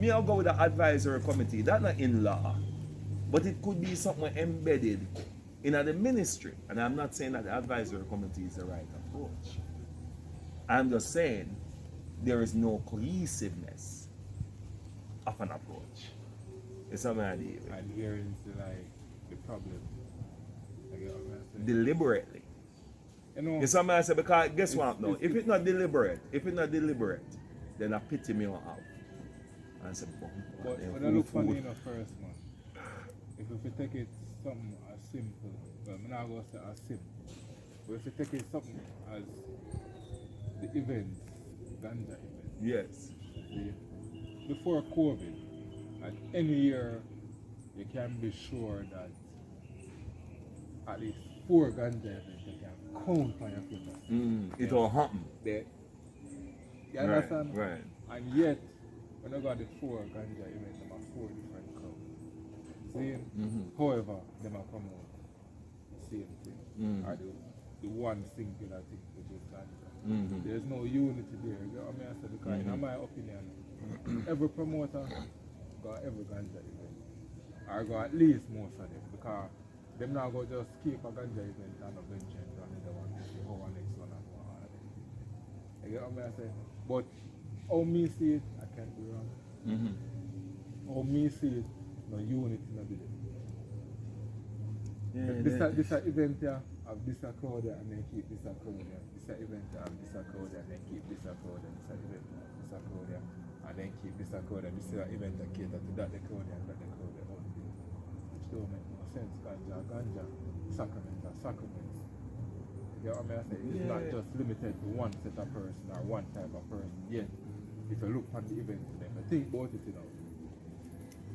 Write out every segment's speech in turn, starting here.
Me, I'll go with the advisory committee. That's not in law. But it could be something embedded in the ministry. And I'm not saying that the advisory committee is the right approach. I'm just saying there is no cohesiveness of an approach. It's something I deal with. And here is the problem. I get what I'm saying. Deliberately. You know, It's something I say because guess what now? If it's not deliberate, then I pity me on out. And say, but when I look funny enough first, man. If we take it something as simple, well, I'm not going to say as simple, but if we take it something as the events, ganja events. Yes. Before COVID, at any year, you can be sure that at least 4 ganja events you can count on your fingers. It all happen. You understand? Right. And yet, when I got the 4 ganja events, there are 4 different crowds. Same. However, they might come out same thing. Or the one singular thing, which is ganja. There's no unity there. You know what I mean? I said, because in my opinion, every promoter got every ganja event. Or got at least most of them. Because them now go just keep a ganja event and a venture into another one. They see how one next one and one other. You know what I say? But how me see it, I can't be wrong. How me see it, no unity in the building. This event here of this crowd there and then keep this crowd there. This event here of this crowd there and then keep this crowd there. This event this crowd there and then keep this crowd there. This event that cater to that the crowd there and that the crowd there. Which don't make no sense. Ganja, sacraments are sacraments. You know what I mean? It's not just limited to one set of person or one type of person. Yet, if you look at the event, then think about it, you know.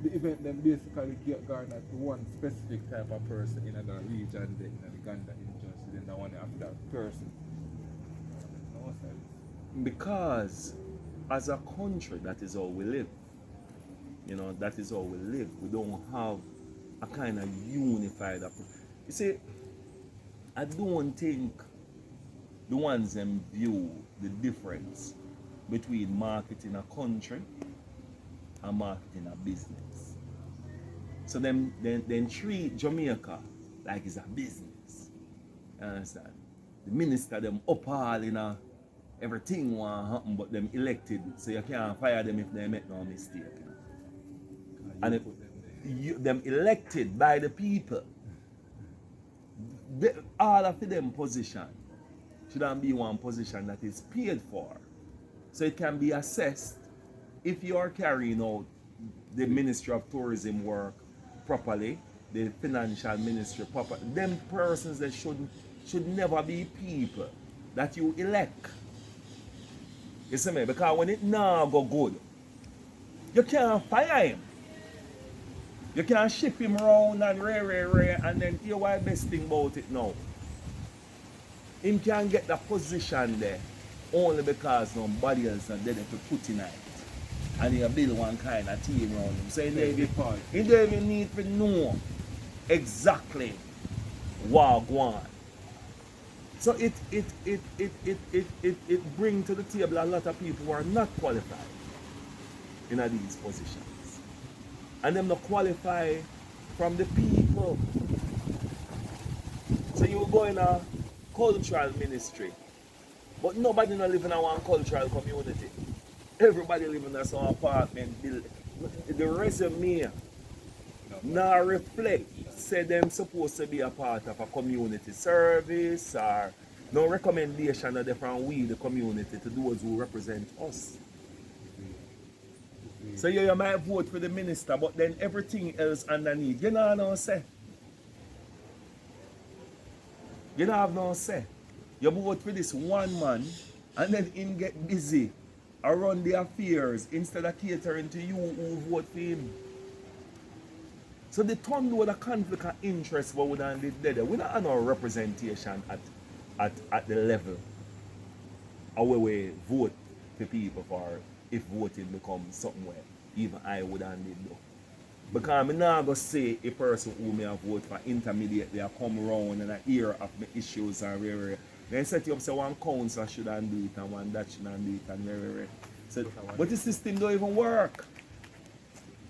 The event then basically get garnered to one specific type of person in another region, in the Ganda industry, then the one after that person. No sense. Because as a country, that is how we live. You know, that is how we live. We don't have a kind of unified approach. You see, I don't think the ones them view the difference between marketing a country and marketing a business. So then treat Jamaica like it's a business. You understand? The minister them up all in a everything want happen but them elected, so you can't fire them if they make no mistake. And them elected by the people. All of them position shouldn't be one position that is paid for. So it can be assessed if you are carrying out the Ministry of Tourism work properly, the financial ministry properly. Them persons that should never be people that you elect. You see me? Because when it now go good, you can't fire him. You can't ship him around and and then hear why best thing about it now. Him can get the position there only because nobody else are there to put in it. And he build one kind of team around him. So he don't even need to know exactly what going on. So it brings to the table a lot of people who are not qualified in these positions. And them not qualify from the people. So you go in a cultural ministry, but nobody not live in a one cultural community. Everybody live in a some apartment building. The resume now reflect say them supposed to be a part of a community service or no recommendation of from we the community to those who represent us. So you might vote for the minister, but then everything else underneath, you know no say. You don't have no say. You vote for this one man and then him get busy around the affairs instead of catering to you who vote for him. So the turn with a conflict of interest what we done did there. We don't have no representation at the level of where we vote for people for if voting becomes something where even I would have did though. Because I'm not going to say a person who may have voted for intermediate, they come around and hear of the issues and rare. Then set you up say one council shouldn't do it and one that shouldn't do it and rare. So, but the system don't even work.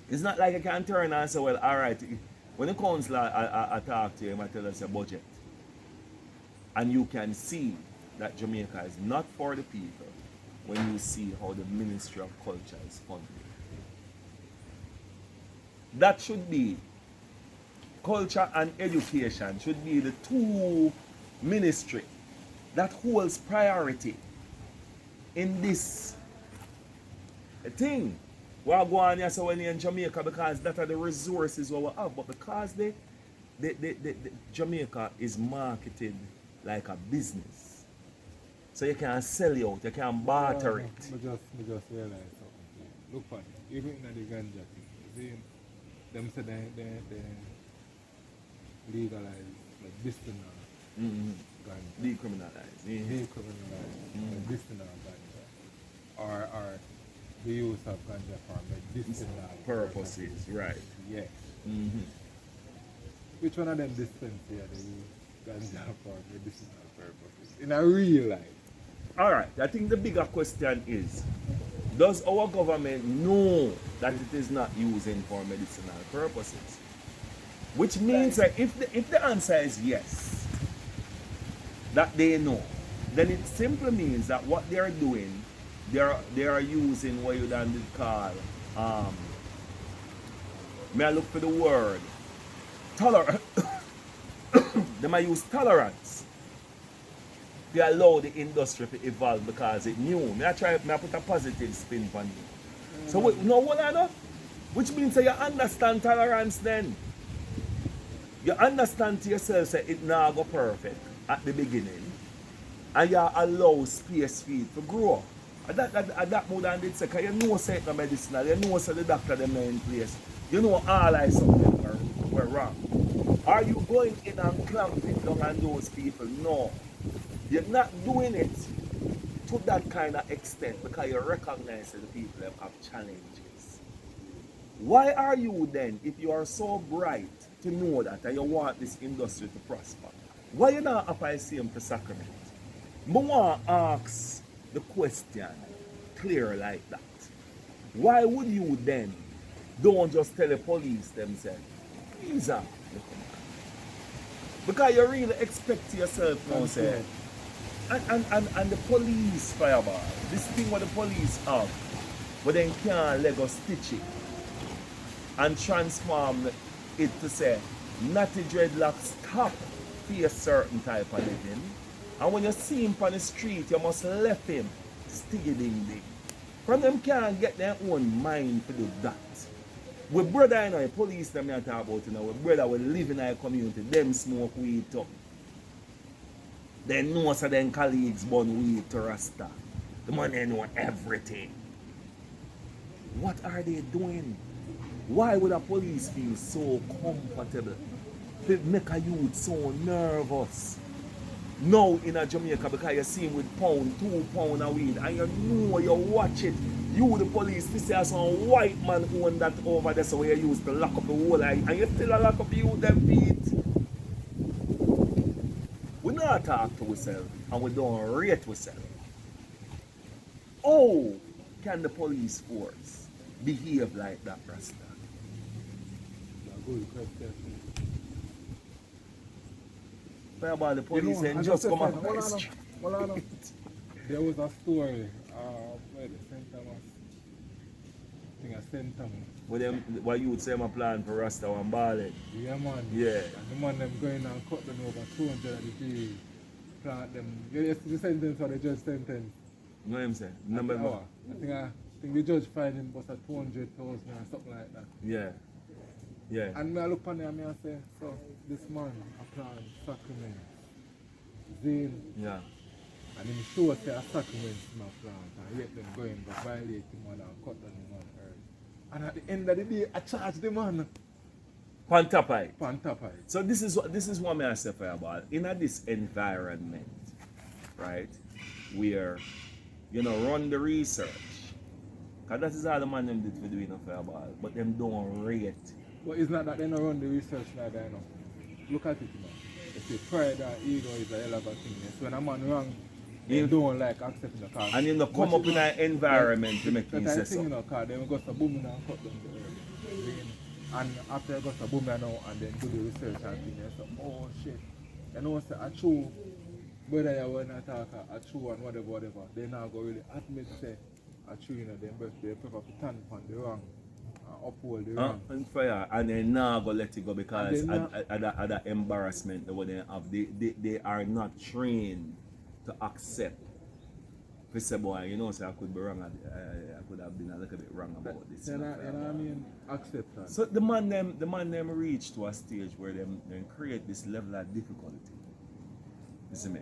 It's not like I can turn and say, well, all right, when the council I talk to him, I tell us a budget. And you can see that Jamaica is not for the people when you see how the Ministry of Culture is funded. That should be, culture and education should be the two ministry that holds priority in this thing. We are going here so when in Jamaica because that are the resources we have, but because the Jamaica is marketed like a business. So you can sell it out, you can barter it. I just realized something. Look at it, even in the ganja thing, them say they legalize like medicinal ganja. Decriminalize. Decriminalize medicinal ganja. Or the use of ganja for medicinal Purposes, right. Yes. Mm-hmm. Which one of them dispense here they use ganja for medicinal purposes? In a real life. Alright, I think the bigger question is, does our government know that it is not using for medicinal purposes? Which means that if the answer is yes, that they know, then it simply means that what they are doing, they are using what you done call, may I look for the word, tolerance. They might use tolerance to allow the industry to evolve because it new. May I put a positive spin on it. So no what I know? Which means that you understand tolerance then. You understand to yourself that it now go perfect at the beginning. And you allow space for it to grow. At that more than did say, because you know say it's medicinal, you know say the doctor them in place. You know all I something were wrong. Are you going in and clamping down on those people? No. You're not doing it to that kind of extent because you recognize that the people have challenges. Why are you then, if you are so bright to know that and you want this industry to prosper, why you not apply same for sacrament? I want to ask the question clear like that. Why would you then don't just tell the police themselves, ease up? Because you really expect yourself now, say, and the police fireball, this thing what the police have, but then can't Lego stitch it and transform it to say, natty dreadlocks stop for a certain type of living. And when you see him on the street, you must left him stigging ding. From them can't get their own mind to do that. We brother, you know, the police them you talk about, you know, we brother we live in our community, them smoke weed too. They know so them colleagues burn weed to Rasta. The man they know everything. What are they doing? Why would a police feel so comfortable? They make a youth so nervous. Now in a Jamaica because you see him with pound, 2 pound of weed and you know you watch it. You the police, this is some white man own that over there so you used to lock up the whole eye and you still lock up you them feet. We not talk to ourselves and we don't rate ourselves. How can the police force behave like that, Rasta? Good question. About the police and just come up the street. There was a story where the St. Thomas, I think a St. Thomas. What you would say my plan for Rasta and Ballet. Yeah man. Yeah. And the man them going and cut them over 200 degrees. Plant them. The sentence or the judge sentence. You know what I'm saying? I think the judge fined him was at 200,000 or something like that. Yeah. Yeah. And I look on him and I say, so this man applied sacrament. Zeal. Yeah. And him sure say a sacrament in my plant and yet them going to violate him and cut down him on earth. And at the end of the day, I charge the man. Pantapai. So this is what I say for about. In this environment, right, where run the research. Because that is all the man them did for doing a fireball, but them don't rate. But it's not that they don't run the research like that, no. Look at it, man. They say pride and ego is a hell of a thing. So when a man wrong, they don't like accepting the cause. And in the come up in an environment to make things so. Because they go to boom and cut them to earth. And after I got a boom now and then do the research and things, I say, oh shit. You know, say, I true, whether you want to talk, I true and whatever, they now go really admit, say, I true, you know, they prefer to stand on the wrong and uphold the wrong. And fair, and then now go let it go because at the embarrassment that they have, they are not trained to accept. If say, boy, you know, say I could be wrong, I could have been a little bit wrong about this. You know what I mean? Acceptance. So the man them reach to a stage where them create this level of difficulty. You see me?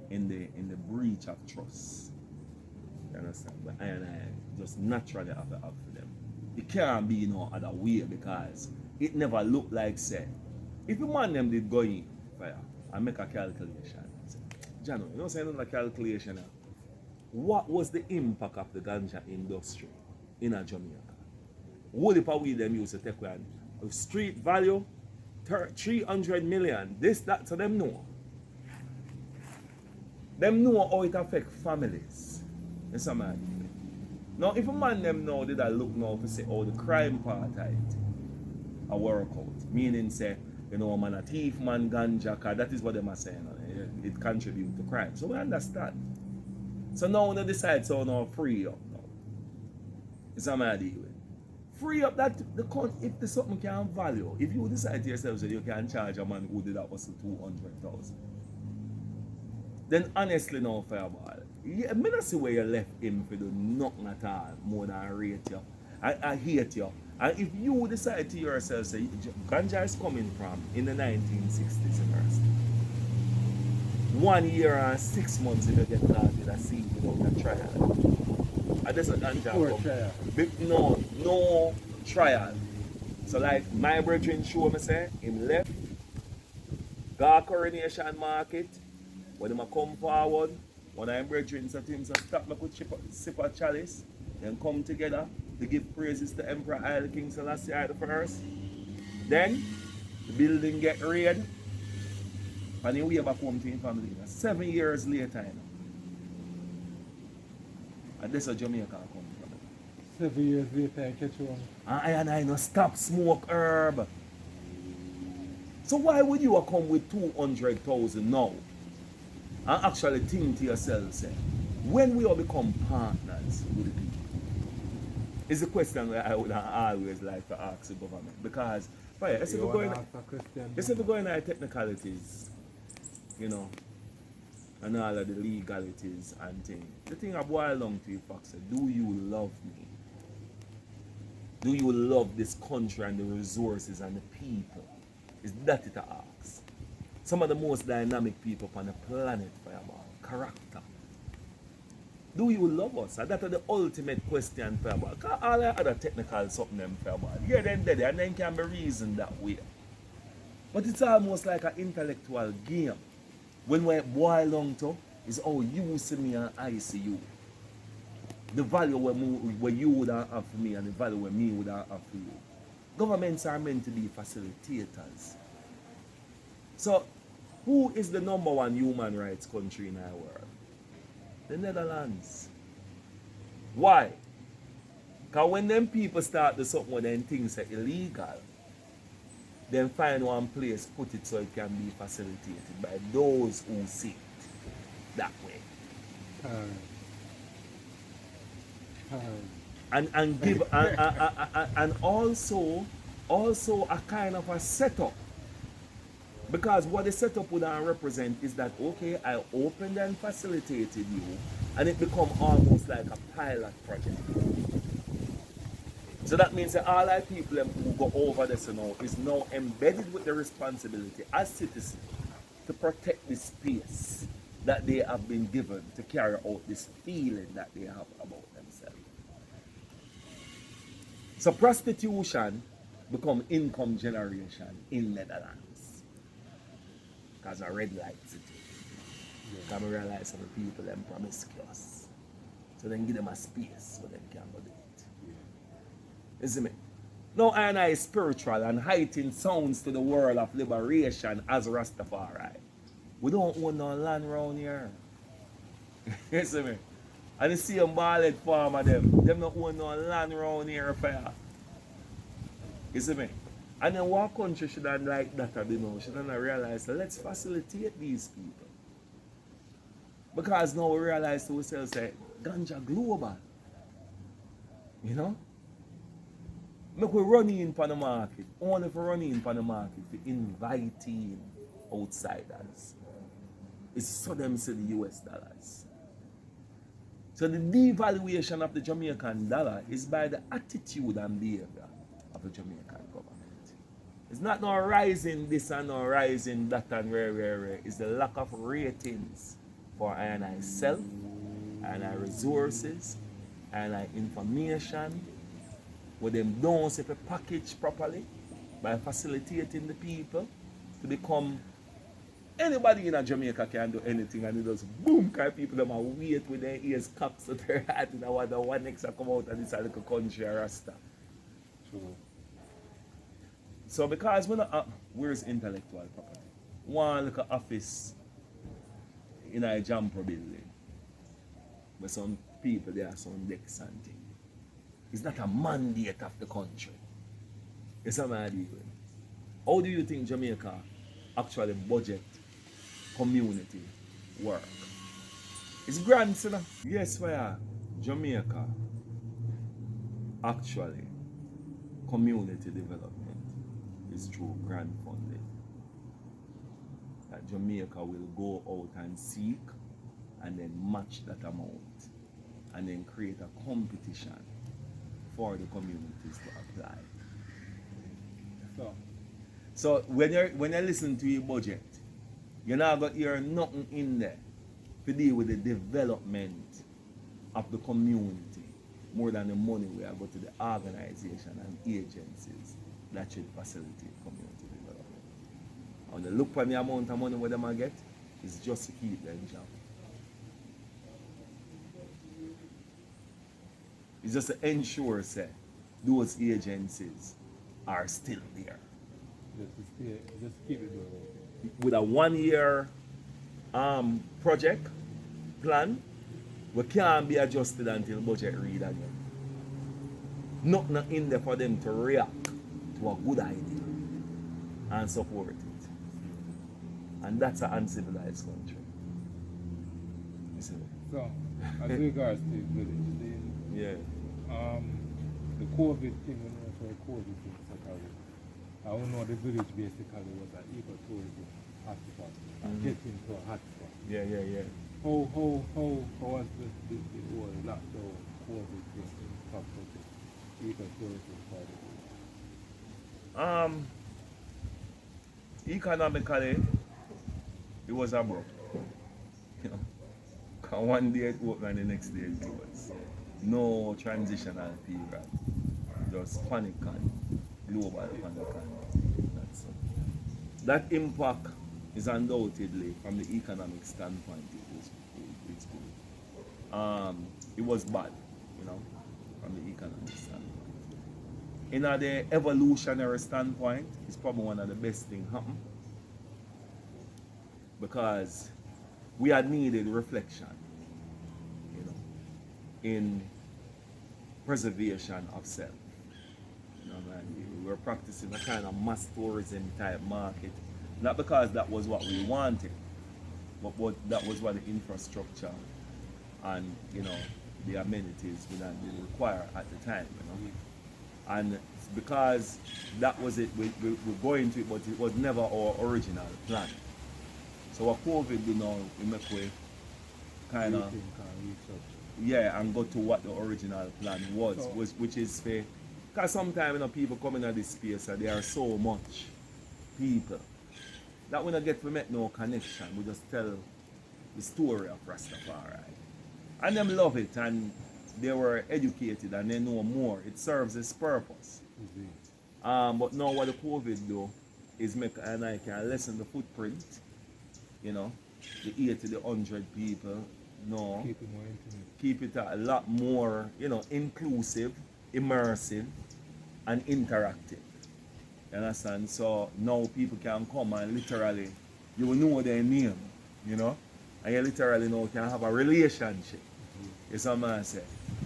In the breach of trust. You understand? But I just naturally have to have for them. It can't be no other way because it never looked like say. If a man them did go in fire and make a calculation, say, Jano, you know saying a calculation now. What was the impact of the ganja industry in a Jamaica? What if we them used to take one street value 300 million, this, that, so them know. Them know how it affect families. In some idea. Now if a man them know did I look now to say oh the crime part of it a work out. Meaning say, you know, man a thief, man ganja, cause that is what them are saying. It contributes to crime. So we understand. So now we decide so now free up now. It's a man deal with. Free up that if the something can value. If you decide to yourself that you can charge a man who did that was 200,000. Then honestly now Fireball, I don't see where you left him for do nothing at all more than rate you. I hate you. And if you decide to yourself say ganja is coming from in the 1960s first. 1 year and 6 months if you get planted a seed without a trial. And that's a ganja come. No trial. So like my brethren show me say, him left, go Coronation Market, when him come forward, one of my brethren said to him, so stop me could sip a chalice, then come together to give praises to Emperor Haile King Selassie I the first. Then the building get raided. And he way back home to his family. 7 years later, you know. And this is Jamaica come from. 7 years later, I catch one. And I no stop smoke herb. So why would you come with 200,000 now? And actually think to yourself, say, when we all become partners with the people? Is the question that I would always like to ask the government. Because, if we're going at technicalities, you know, and all of the legalities and things. The thing I boil down to you, Fox, do you love me? Do you love this country and the resources and the people? Is that it to ask? Some of the most dynamic people on the planet, Fireball, character. Do you love us? And that's the ultimate question, Fireball. Because all the other technical something, them, Fireball, yeah, then dead, and then can be reasoned that way. But it's almost like an intellectual game. When we boil down to is how you see me and I see you. The value where you would have for me and the value where me would have for you. Governments are meant to be facilitators. So, who is the number one human rights country in our world? The Netherlands. Why? Because when them people start to something where them things are illegal, then find one place, put it so it can be facilitated by those who see it that way. And give and also a kind of a setup. Because what the setup would represent is that okay, I opened and facilitated you, and it become almost like a pilot project. So that means that all our people who go over this now is now embedded with the responsibility as citizens to protect the space that they have been given to carry out this feeling that they have about themselves. So prostitution become income generation in Netherlands. Because a red light city. Because I realize some people them promiscuous. So then give them a space so they can go do it. You see me? Now I is spiritual and heightened sounds to the world of liberation as Rastafari. We don't own no land around here. You see me? And the same bald farmer them don't own no land around here for you. You see me? And then what country should have like that, you know, should have realized that let's facilitate these people. Because now we realize to ourselves that ganja global. You know? Make we run in for the market. Only for running in for the market, for inviting outsiders. It's so them say the US dollars. So the devaluation of the Jamaican dollar is by the attitude and behavior of the Jamaican government. It's not no rising this and no rising that and rare. It's the lack of ratings for I and I self, and I resources, and I information, where them don't set a package properly by facilitating the people to become anybody in a Jamaica can do anything and it does boom kind of people them are wait with their ears cocked to their head and the one next to come out and it's a little country or Rasta. True. So because we're not where's intellectual property? One little office in a jumper building where some people there are some decks and things. It's not a mandate of the country. It's a mandate. How do you think Jamaica actually budget community work? It's grants, you know? Yes, where Jamaica actually community development is through grant funding. That Jamaica will go out and seek and then match that amount and then create a competition for the communities to apply. So when you listen to your budget, you're not going to hear nothing in there to deal with the development of the community more than the money we are going to the organization and agencies that should facilitate community development. And the look for the amount of money where them get is just to keep them job. It's just to ensure that those agencies are still there. Just keep it going. With a 1 year project plan, we can't be adjusted until budget read again. Nothing in there for them to react to a good idea and support it. And that's an uncivilized country. You see? So, as regards to village, yeah. The COVID thing, when we for COVID thing, I don't know the village basically was an ecotourism hotspot, getting to a hotspot. Yeah. How was the whole lockdown COVID thing impacted the ecotourism part of it? Economically, it was abrupt. You know, 'cause one day it opened and the next day it closed. No transitional period, just panic and global panic. That's that impact is undoubtedly from the economic standpoint. It's good. It was bad, you know, from the economic standpoint. In the evolutionary standpoint, it's probably one of the best things happen because we had needed reflection, you know, in preservation of self. You know, we were practicing a kind of mass tourism type market, not because that was what we wanted, but that was what the infrastructure and, you know, the amenities we require at the time, you know. And because that was it, we're going to it, but it was never our original plan. So what COVID do now, we make way kind of, yeah, and go to what the original plan was, which is fair. Because sometimes, you know, people come into this space and there are so much people that we don't get to make no connection. We just tell the story of Rastafari. And them love it and they were educated and they know more. It serves its purpose. But now what the COVID do is make and I can lessen the footprint, you know, the 80 to the 100 people. No, keep it a lot more, you know, inclusive, immersive, and interactive. You understand? So now people can come and literally, you will know their name, you know, and you literally now can have a relationship. You see what I say?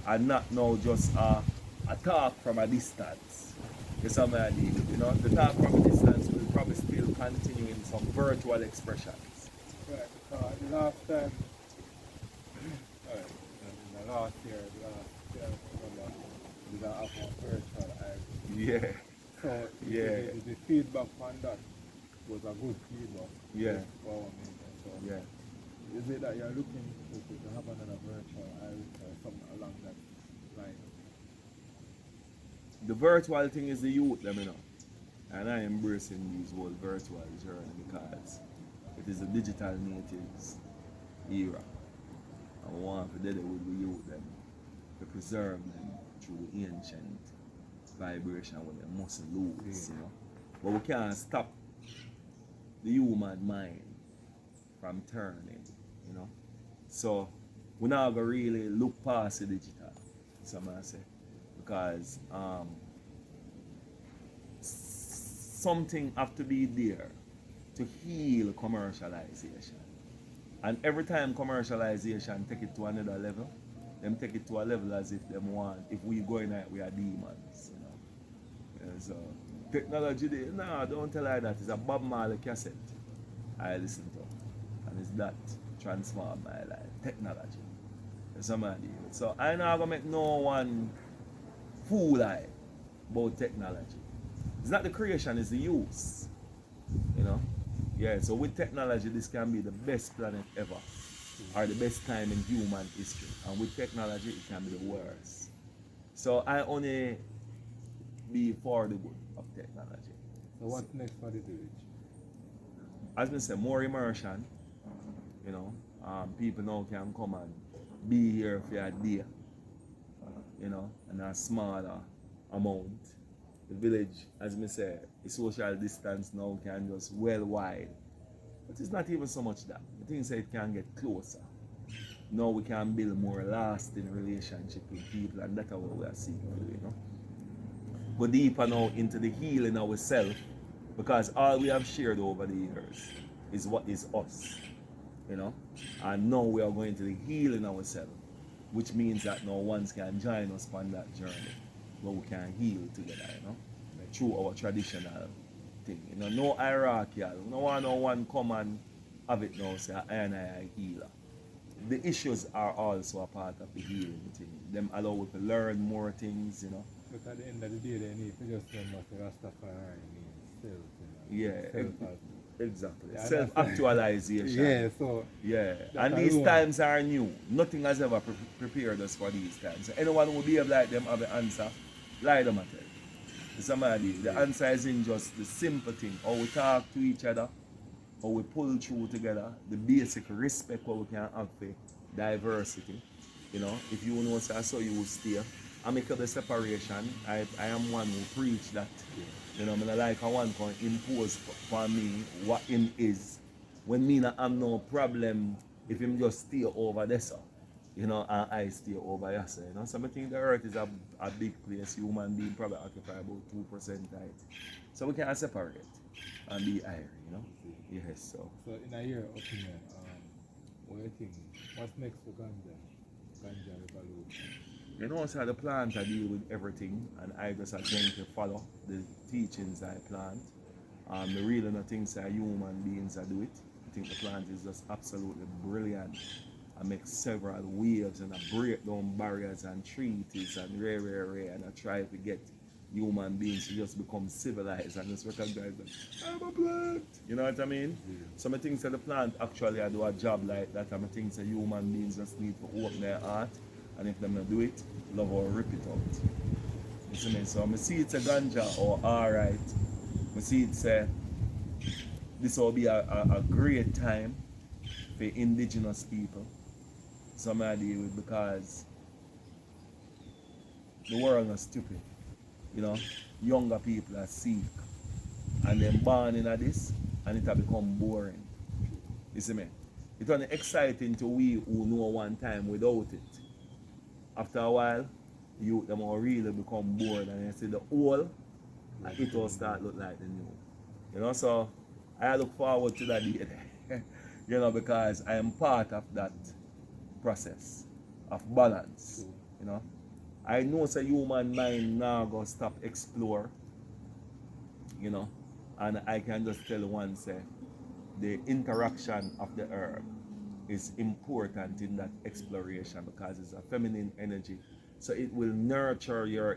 And not now just a talk from a distance. It's somebody, you know, the talk from a distance will probably still continue in some virtual expressions. Right, because the last time, alright, in the last year, remember, we did have one virtual ID. Yeah, So yeah, the feedback on that was a good feedback. yeah, For our meeting. So yeah. is it that you're looking to have another virtual ID or something along that line? The virtual thing is the youth, let me know. And I am embracing these whole virtual journey because it is a digital natives era. I want to deal with the youth them to preserve them through ancient vibration when they must lose, you know. But we can't stop the human mind from turning, you know. So we're not gonna really look past the digital, some I say. Because something have to be there to heal commercialization. And every time commercialization take it to another level, them take it to a level as if them want, if we go in there, we are demons, you know. And so technology, no, don't tell her that. It's a Bob Marley cassette I listen to. And it's that transformed my life. Technology. Somebody. So I not gonna make no one fool I about technology. It's not the creation, it's the use. You know? Yeah, so with technology, this can be the best planet ever. Or the best time in human history. And with technology, it can be the worst. So I only be for the good of technology. So what's next for the village? As I say, more immersion. You know, people now can come and be here for a day. You know, and a smaller amount. The village, as I say, the social distance now can just well wide. But it's not even so much that. The thing is it can get closer. Now we can build more lasting relationship with people, and that's what we are seeking to do, you know. Go deeper now into the healing ourselves, because all we have shared over the years is what is us, you know. And now we are going to the healing ourselves, which means that no one can join us on that journey where we can heal together, you know, through our traditional thing. You know, no hierarchical. No one come and have it now say I and I healer. The issues are also a part of the healing thing. Them allow us to learn more things, you know. But at the end of the day, they need to just remember the Rastafari means self, you know. Yeah, Self exactly. Yeah, Self-actualization. yeah, so Yeah, that and these alone. times are new. Nothing has ever prepared us for these times. So anyone who behave like them have an answer, lie them at it. Somebody, the answer is in just the simple thing. How we talk to each other, how we pull through together, the basic respect what we can have for diversity. You know, if you know so I saw you will stay. Amicable separation, I am one who preach that. You know, I mean, like I want to impose for me what him is. When me not have no problem if him just stay over there, so, you know, and I stay over here, so, you know. So I think the earth is a big place. Human being probably occupy about 2% height. So we can separate and be higher, you know. Yes, so. So in your opinion, what do you think? What's next for ganja? Ganja revolution. You know, so the plant I deal with everything, and I just are going to follow the teachings I plant. I really don't think that human beings do it. I think the plant is just absolutely brilliant. I make several waves and I break down barriers and treaties and and I try to get human beings to just become civilized and just recognize that I'm a plant. You know what I mean? So I think that the plant actually I do a job like that, and I think that human beings just need to open their heart, and if they don't do it, love or rip it out. You see me? So I see it's a ganja or alright. I see it's this will be a great time for indigenous people. Somebody with, because the world is stupid. You know, younger people are sick and then born in this and it have become boring. You see me? It's only exciting to we who know one time without it. After a while, you them will really become bored and you see the old and it will start look like the new. You know, so I look forward to that day. You know, because I am part of that process of balance. You know, I know the human mind now gonna stop explore you know, and I can just tell one say the interaction of the herb is important in that exploration because it's a feminine energy. So it will nurture your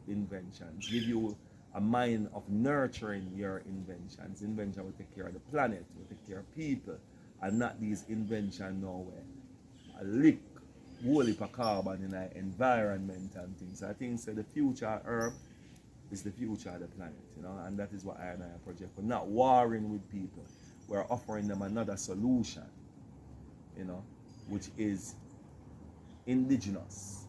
inventions, give you a mind of nurturing your inventions. Invention will take care of the planet, will take care of people, and not these inventions nowhere. A lick whole heap of carbon in our environment and things. I think so the future herb is the future of the planet, you know, and that is what I and I project. We're not warring with people. We're offering them another solution, you know, which is indigenous,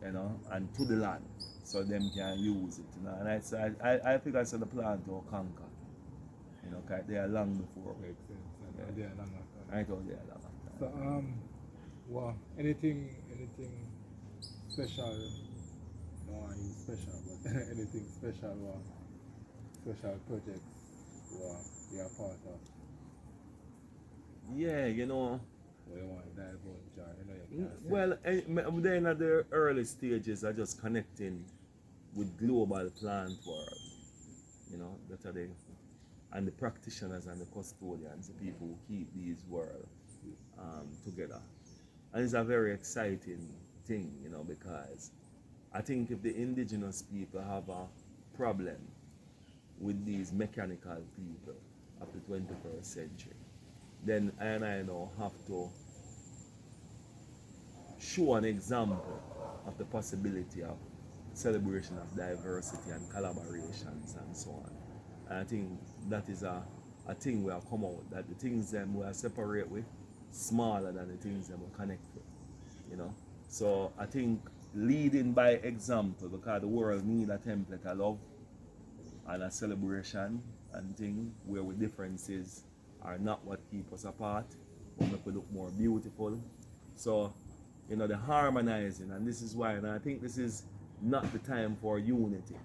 you know, and to the land, so them can use it, you know. And I think I said the plant will conquer, you know, cause they are long before. Makes sense. And they are long after. I thought they are long after. So well, anything special? No, I use special, but anything special or special projects you are part of? Yeah, you know. Well, you want to dive out, John? You know you can't. Well, then at the early stages, I just connecting with global plant world, you know, that are the and the practitioners and the custodians, the people who keep these worlds together. And it's a very exciting thing, you know, because I think if the indigenous people have a problem with these mechanical people of the 21st century, then I know have to show an example of the possibility of celebration of diversity and collaborations and so on. And I think that is a thing we have come out, that the things them we are separate with smaller than the things them we connect with, you know. So I think leading by example, because the world need a template of love and a celebration and thing where we differences are not what keep us apart, but make we look more beautiful. So, you know, the harmonizing, and this is why, and I think this is not the time for unity,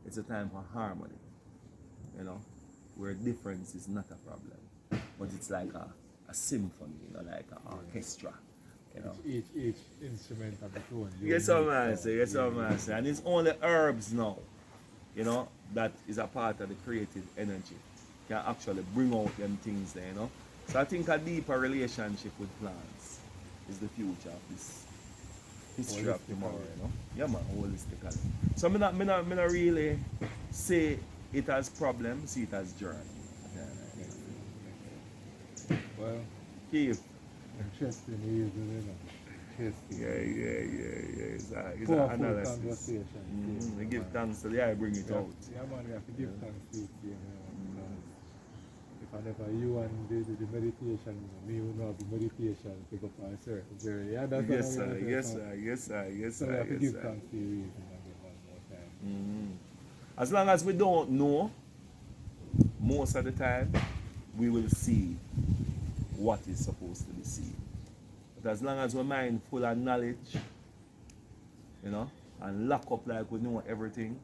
it's a time for harmony, you know, where difference is not a problem, but it's like a symphony, you know, like an orchestra, you know. Each instrument of its own. Yes, sir. And it's only herbs now, you know, that is a part of the creative energy, can actually bring out them things there, you know. So I think a deeper relationship with plants is the future of this history of tomorrow, you know. Yeah, man, holistically. So me not really say it as problem, see it as journey. Well, Keef. interesting, you know. Interesting. Yeah. It's an Powerful analysis. conversation. We give thanks to the eye, bring it out. Yeah, man, we have to give thanks to it, you know. If I never you and the meditation, me will not be meditation, pick up our certain. Yeah, that's Yes, sir. So we have to give thanks to you one more time. As long as we don't know, most of the time, we will see what is supposed to be seen. But as long as we're mind full of knowledge, you know, and lock up like we know everything,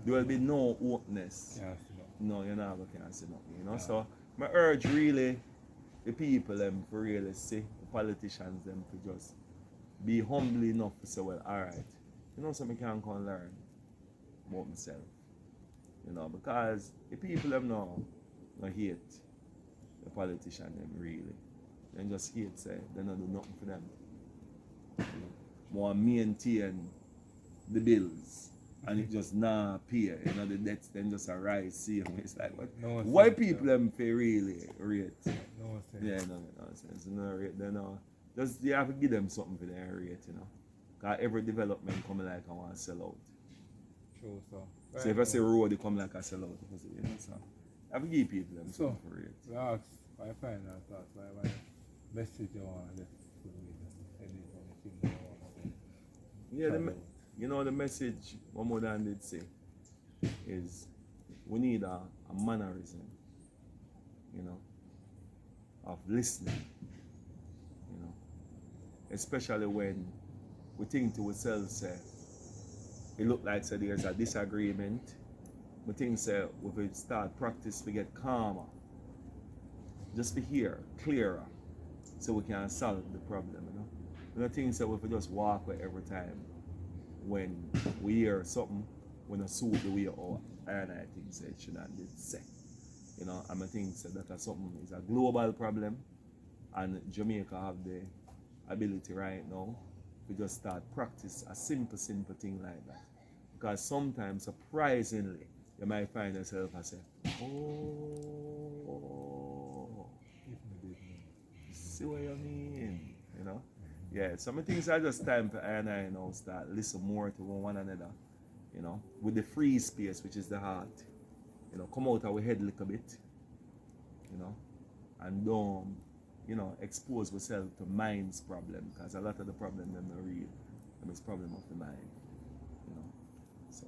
there will be no openness. Yeah, No, you're not going to see nothing, you know. So, my urge really the people them to really see, the politicians them to just be humble enough to say, well, alright, you know, so I can come and learn about myself. You know, because the people them now hate the politician them really. They just hate say they don't do nothing for them. You know, more maintain the bills and it just not pay. You know, the debts then just arise, see them. It's like what? No Why sense, people them pay really rate? No sense. Yeah, no sense. No rate, they know. Just you have to give them something for their rate, you know. Because every development come like I want to sell out. True, so. So if I say road, they come like I sell out. You know, so I have to give people them something for rate. We ask, I find that thoughts, why message you want to anything you want to say. Yeah, you know the message one more than did say is we need a mannerism, you know, of listening, you know, especially when we think to ourselves, say, it look like say, there's a disagreement. We think say, if we start practice, we get calmer, just be here, clearer, so we can solve the problem, you know. We don't think so if we just walk away every time when we hear something, we don't suit the way our and I think so it shouldn't be set. You know, and I think so that something is a global problem, and Jamaica have the ability right now to just start practice a simple thing like that. Because sometimes, surprisingly, you might find yourself and say, oh, see what you mean, you know? Yeah, some things are just time for I and I now start listen more to one another, you know, with the free space, which is the heart. You know, come out of our head a little bit, you know, and don't, you know, expose ourselves to mind's problem, because a lot of the problem them are real. Them is problem of the mind, you know. So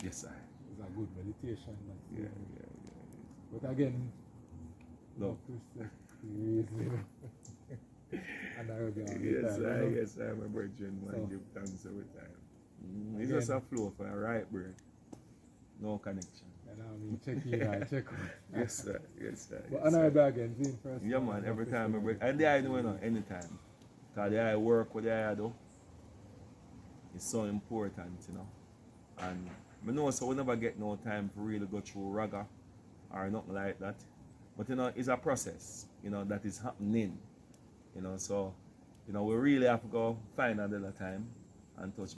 yes, sir. It's a good meditation. Yeah. But again, No. And I will be on Yes, time, sir. Yes, sir. My brethren, man, give thanks every time. It's just a flow for a right break. No connection. And I mean, check here, I check out. Yes, sir. Yes, sir. But Yes, another sir. bag again, seeing first. Yeah, man, every time I break. And the I do, you know, anytime. Because the I work with the I do. It's so important, you know. And I know so we never get no time to really go through raga or nothing like that. But you know, it's a process, you know, that is happening. You know, so you know, we really have to go find another time and touch